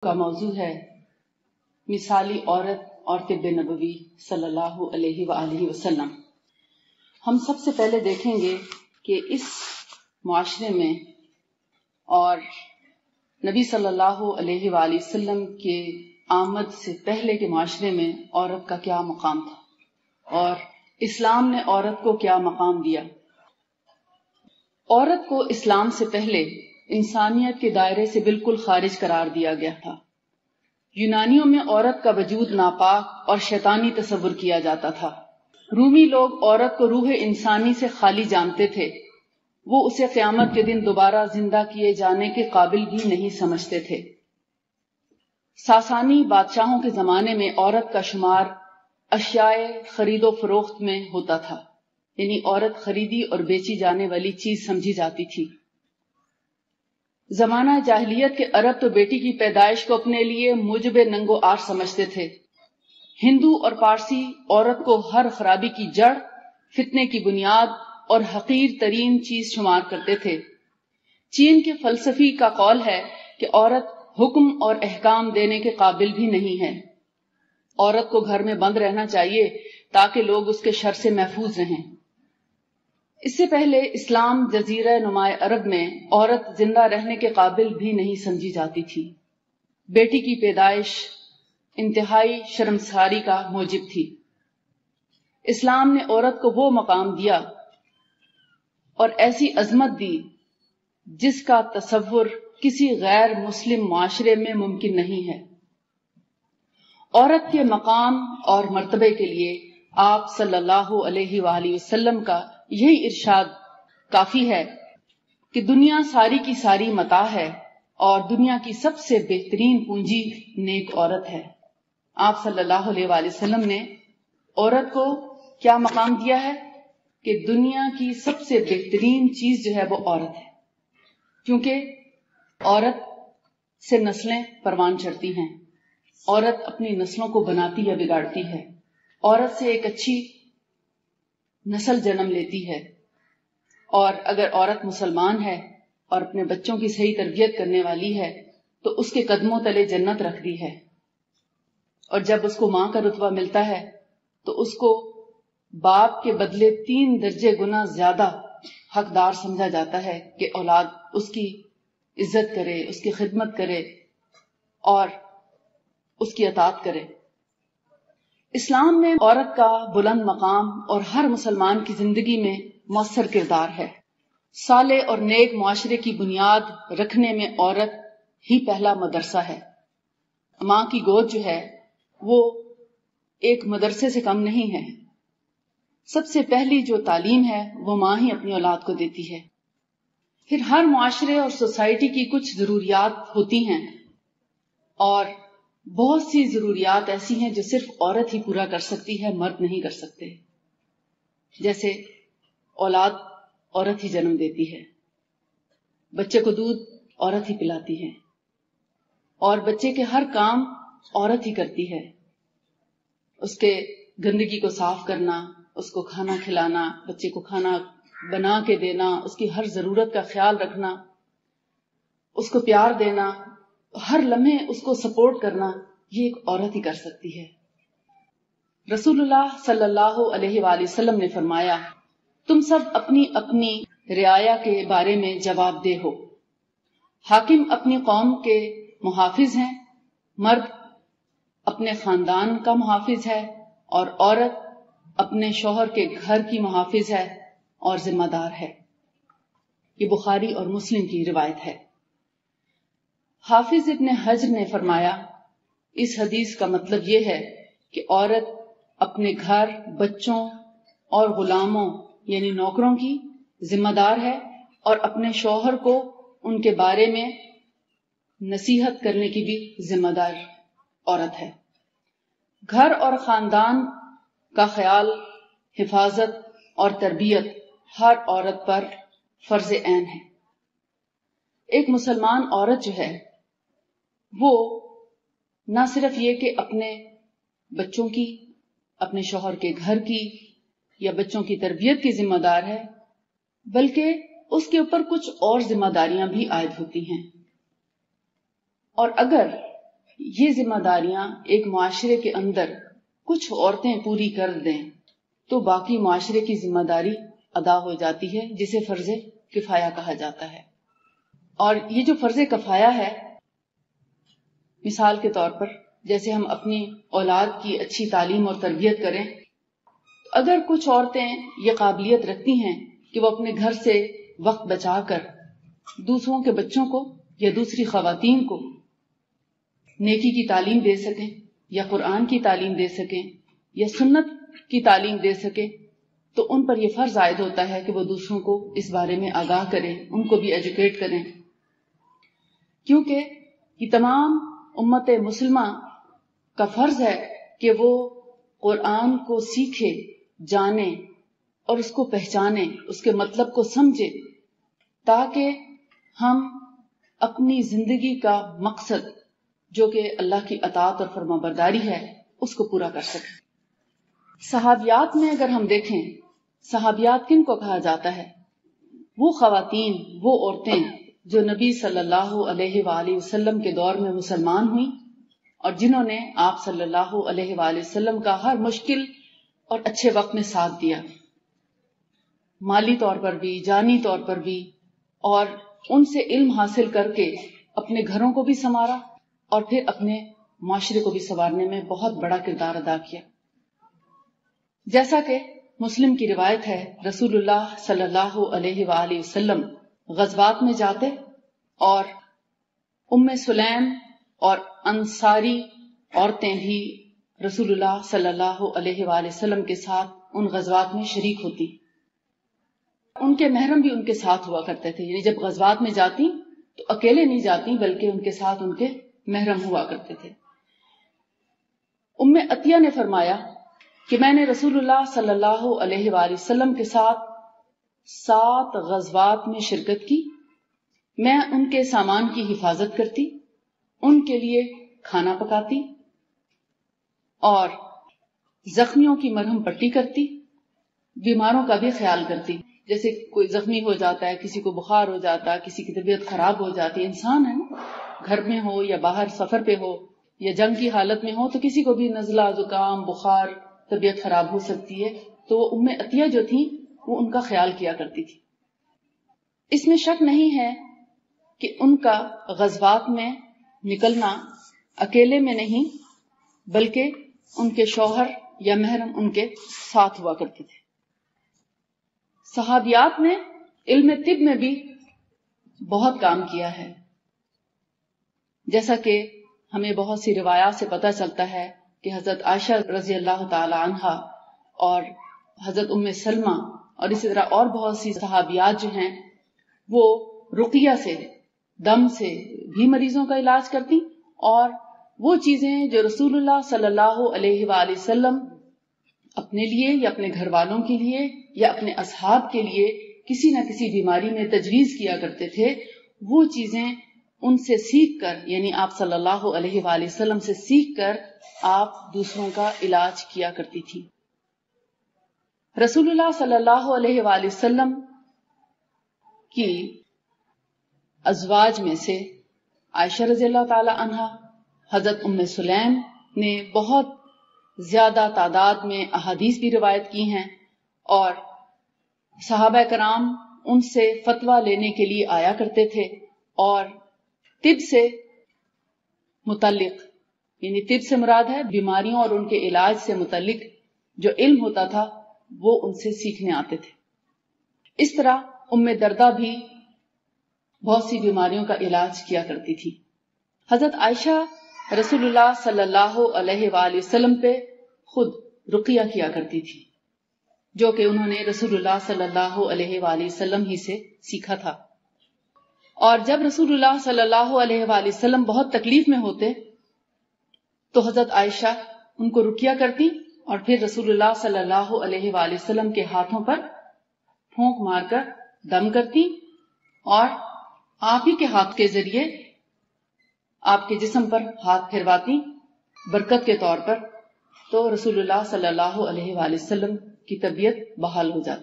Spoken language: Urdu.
کا موضوع ہے مثالی عورت اور طب نبوی صلی اللہ علیہ وآلہ وسلم۔ ہم سب سے پہلے دیکھیں گے کہ اس معاشرے میں اور نبی صلی اللہ علیہ وآلہ وسلم کے آمد سے پہلے کے معاشرے میں عورت کا کیا مقام تھا اور اسلام نے عورت کو کیا مقام دیا۔ عورت کو اسلام سے پہلے انسانیت کے دائرے سے بالکل خارج قرار دیا گیا تھا۔ یونانیوں میں عورت کا وجود ناپاک اور شیطانی تصور کیا جاتا تھا۔ رومی لوگ عورت کو روح انسانی سے خالی جانتے تھے، وہ اسے قیامت کے دن دوبارہ زندہ کیے جانے کے قابل بھی نہیں سمجھتے تھے۔ ساسانی بادشاہوں کے زمانے میں عورت کا شمار اشیاء خرید و فروخت میں ہوتا تھا، یعنی عورت خریدی اور بیچی جانے والی چیز سمجھی جاتی تھی۔ زمانہ جاہلیت کے عرب تو بیٹی کی پیدائش کو اپنے لیے موجب ننگ و آر سمجھتے تھے۔ ہندو اور پارسی عورت کو ہر خرابی کی جڑ، فتنے کی بنیاد اور حقیر ترین چیز شمار کرتے تھے۔ چین کے فلسفی کا قول ہے کہ عورت حکم اور احکام دینے کے قابل بھی نہیں ہے۔ عورت کو گھر میں بند رہنا چاہیے تاکہ لوگ اس کے شر سے محفوظ رہیں۔ اس سے پہلے اسلام جزیرہ نمائے عرب میں عورت زندہ رہنے کے قابل بھی نہیں سمجھی جاتی تھی۔ بیٹی کی پیدائش انتہائی شرمساری کا موجب تھی۔ اسلام نے عورت کو وہ مقام دیا اور ایسی عظمت دی جس کا تصور کسی غیر مسلم معاشرے میں ممکن نہیں ہے۔ عورت کے مقام اور مرتبے کے لیے آپ صلی اللہ علیہ وآلہ وسلم کا یہی ارشاد کافی ہے کہ دنیا ساری کی ساری متاع ہے اور دنیا کی سب سے بہترین پونجی نیک عورت ہے۔ آپ صلی اللہ علیہ وآلہ وسلم نے عورت کو کیا مقام دیا ہے کہ دنیا کی سب سے بہترین چیز جو ہے وہ عورت ہے، کیونکہ عورت سے نسلیں پروان چڑھتی ہیں، عورت اپنی نسلوں کو بناتی یا بگاڑتی ہے، عورت سے ایک اچھی نسل جنم لیتی ہے، اور اگر عورت مسلمان ہے اور اپنے بچوں کی صحیح تربیت کرنے والی ہے تو اس کے قدموں تلے جنت رکھ دی ہے، اور جب اس کو ماں کا رتبہ ملتا ہے تو اس کو باپ کے بدلے 3 درجے گنا زیادہ حقدار سمجھا جاتا ہے کہ اولاد اس کی عزت کرے، اس کی خدمت کرے اور اس کی اطاعت کرے۔ اسلام میں عورت کا بلند مقام اور ہر مسلمان کی زندگی میں مؤثر کردار ہے۔ صالح اور نیک معاشرے کی بنیاد رکھنے میں عورت ہی پہلا مدرسہ ہے۔ ماں کی گود جو ہے وہ ایک مدرسے سے کم نہیں ہے۔ سب سے پہلی جو تعلیم ہے وہ ماں ہی اپنی اولاد کو دیتی ہے۔ پھر ہر معاشرے اور سوسائٹی کی کچھ ضروریات ہوتی ہیں، اور بہت سی ضروریات ایسی ہیں جو صرف عورت ہی پورا کر سکتی ہے، مرد نہیں کر سکتے۔ جیسے اولاد عورت ہی جنم دیتی ہے، بچے کو دودھ عورت ہی پلاتی ہے، اور بچے کے ہر کام عورت ہی کرتی ہے۔ اس کے گندگی کو صاف کرنا، اس کو کھانا کھلانا، بچے کو کھانا بنا کے دینا، اس کی ہر ضرورت کا خیال رکھنا، اس کو پیار دینا، ہر لمحے اس کو سپورٹ کرنا، یہ ایک عورت ہی کر سکتی ہے۔ رسول اللہ صلی اللہ علیہ وآلہ وسلم نے فرمایا، تم سب اپنی اپنی رعایا کے بارے میں جواب دہ ہو۔ حاکم اپنی قوم کے محافظ ہیں، مرد اپنے خاندان کا محافظ ہے، اور عورت اپنے شوہر کے گھر کی محافظ ہے اور ذمہ دار ہے۔ یہ بخاری اور مسلم کی روایت ہے۔ حافظ ابن حجر نے فرمایا، اس حدیث کا مطلب یہ ہے کہ عورت اپنے گھر، بچوں اور غلاموں یعنی نوکروں کی ذمہ دار ہے، اور اپنے شوہر کو ان کے بارے میں نصیحت کرنے کی بھی ذمہ دار عورت ہے۔ گھر اور خاندان کا خیال، حفاظت اور تربیت ہر عورت پر فرض عین ہے۔ ایک مسلمان عورت جو ہے وہ نہ صرف یہ کہ اپنے بچوں کی، اپنے شوہر کے گھر کی یا بچوں کی تربیت کی ذمہ دار ہے، بلکہ اس کے اوپر کچھ اور ذمہ داریاں بھی عائد ہوتی ہیں۔ اور اگر یہ ذمہ داریاں ایک معاشرے کے اندر کچھ عورتیں پوری کر دیں تو باقی معاشرے کی ذمہ داری ادا ہو جاتی ہے، جسے فرض کفایہ کہا جاتا ہے۔ اور یہ جو فرض کفایہ ہے، مثال کے طور پر جیسے ہم اپنی اولاد کی اچھی تعلیم اور تربیت کریں، اگر کچھ عورتیں یہ قابلیت رکھتی ہیں کہ وہ اپنے گھر سے وقت بچا کر دوسروں کے بچوں کو یا دوسری خواتین کو نیکی کی تعلیم دے سکیں یا قرآن کی تعلیم دے سکیں یا سنت کی تعلیم دے سکیں، تو ان پر یہ فرض عائد ہوتا ہے کہ وہ دوسروں کو اس بارے میں آگاہ کریں، ان کو بھی ایجوکیٹ کریں، کیونکہ یہ تمام امت مسلمہ کا فرض ہے کہ وہ قرآن کو سیکھے، جانے اور اس کو پہچانے، اس کے مطلب کو سمجھے، تاکہ ہم اپنی زندگی کا مقصد جو کہ اللہ کی اطاعت اور فرما برداری ہے اس کو پورا کر سکیں۔ صحابیات میں اگر ہم دیکھیں، صحابیات کن کو کہا جاتا ہے؟ وہ خواتین، وہ عورتیں جو نبی صلی اللہ علیہ وآلہ وسلم کے دور میں مسلمان ہوئیں اور جنہوں نے آپ صلی اللہ علیہ وآلہ وسلم کا ہر مشکل اور اچھے وقت میں ساتھ دیا، مالی طور پر بھی، جانی طور پر بھی، اور ان سے علم حاصل کر کے اپنے گھروں کو بھی سنوارا اور پھر اپنے معاشرے کو بھی سنوارنے میں بہت بڑا کردار ادا کیا۔ جیسا کہ مسلم کی روایت ہے، رسول اللہ صلی اللہ علیہ وآلہ وسلم غزوات میں جاتے اور ام سلیم اور انصاری عورتیں بھی رسول اللہ صلی اللہ علیہ وآلہ وسلم کے ساتھ ان غزوات میں شریک ہوتی، ان کے محرم بھی ان کے ساتھ ہوا کرتے تھے، یعنی جب غزوات میں جاتی تو اکیلے نہیں جاتی بلکہ ان کے ساتھ ان کے محرم ہوا کرتے تھے۔ ام عطیہ نے فرمایا کہ میں نے رسول اللہ صلی اللہ علیہ وآلہ وسلم کے ساتھ 7 غزوات میں شرکت کی، میں ان کے سامان کی حفاظت کرتی، ان کے لیے کھانا پکاتی اور زخمیوں کی مرہم پٹی کرتی، بیماروں کا بھی خیال کرتی۔ جیسے کوئی زخمی ہو جاتا ہے، کسی کو بخار ہو جاتا ہے، کسی کی طبیعت خراب ہو جاتی ہے، انسان ہے نا، گھر میں ہو یا باہر سفر پہ ہو یا جنگ کی حالت میں ہو تو کسی کو بھی نزلہ، زکام، بخار، طبیعت خراب ہو سکتی ہے، تو وہ ام عطیہ جو تھی وہ ان کا خیال کیا کرتی تھی۔ اس میں شک نہیں ہے کہ ان کا غزوات میں نکلنا اکیلے میں نہیں بلکہ ان کے شوہر یا محرم ان کے ساتھ ہوا کرتے تھے۔ صحابیات نے علم طب میں بھی بہت کام کیا ہے، جیسا کہ ہمیں بہت سی روایات سے پتہ چلتا ہے کہ حضرت عائشہ رضی اللہ تعالی عنہا اور حضرت ام سلمہ اور اسی طرح اور بہت سی صحابیات جو ہیں وہ رقیہ سے، دم سے بھی مریضوں کا علاج کرتی، اور وہ چیزیں جو رسول اللہ صلی اللہ علیہ وآلہ وسلم اپنے لیے یا اپنے گھر والوں کے لیے یا اپنے اصحاب کے لیے کسی نہ کسی بیماری میں تجویز کیا کرتے تھے، وہ چیزیں ان سے سیکھ کر، یعنی آپ صلی اللہ علیہ وآلہ وسلم سے سیکھ کر آپ دوسروں کا علاج کیا کرتی تھی۔ رسول اللہ صلی اللہ علیہ وآلہ وسلم کی ازواج میں سے عائشہ رضی اللہ تعالی عنہا، حضرت ام سلیم نے بہت زیادہ تعداد میں احادیث بھی روایت کی ہیں، اور صحابہ کرام ان سے فتویٰ لینے کے لیے آیا کرتے تھے، اور طب سے متعلق، یعنی طب سے مراد ہے بیماریوں اور ان کے علاج سے متعلق جو علم ہوتا تھا وہ ان سے سیکھنے آتے تھے۔ اس طرح ام دردہ بھی بہت سی بیماریوں کا علاج کیا کرتی تھی۔ حضرت عائشہ رسول اللہ صلی اللہ علیہ وآلہ وسلم پہ خود رقیہ کیا کرتی تھی، جو کہ انہوں نے رسول اللہ صلی اللہ علیہ وآلہ وسلم ہی سے سیکھا تھا۔ اور جب رسول اللہ صلی اللہ علیہ وآلہ وسلم بہت تکلیف میں ہوتے تو حضرت عائشہ ان کو رقیہ کرتی اور پھر رسول اللہ صلی اللہ علیہ وآلہ وسلم کے ہاتھوں پر پھونک مار کر دم کرتی، اور آپ ہی کے ہاتھ کے ذریعے آپ کے جسم پر ہاتھ پھرواتی برکت کے طور پر، تو رسول اللہ صلی اللہ علیہ وآلہ وسلم کی طبیعت بحال ہو جاتی۔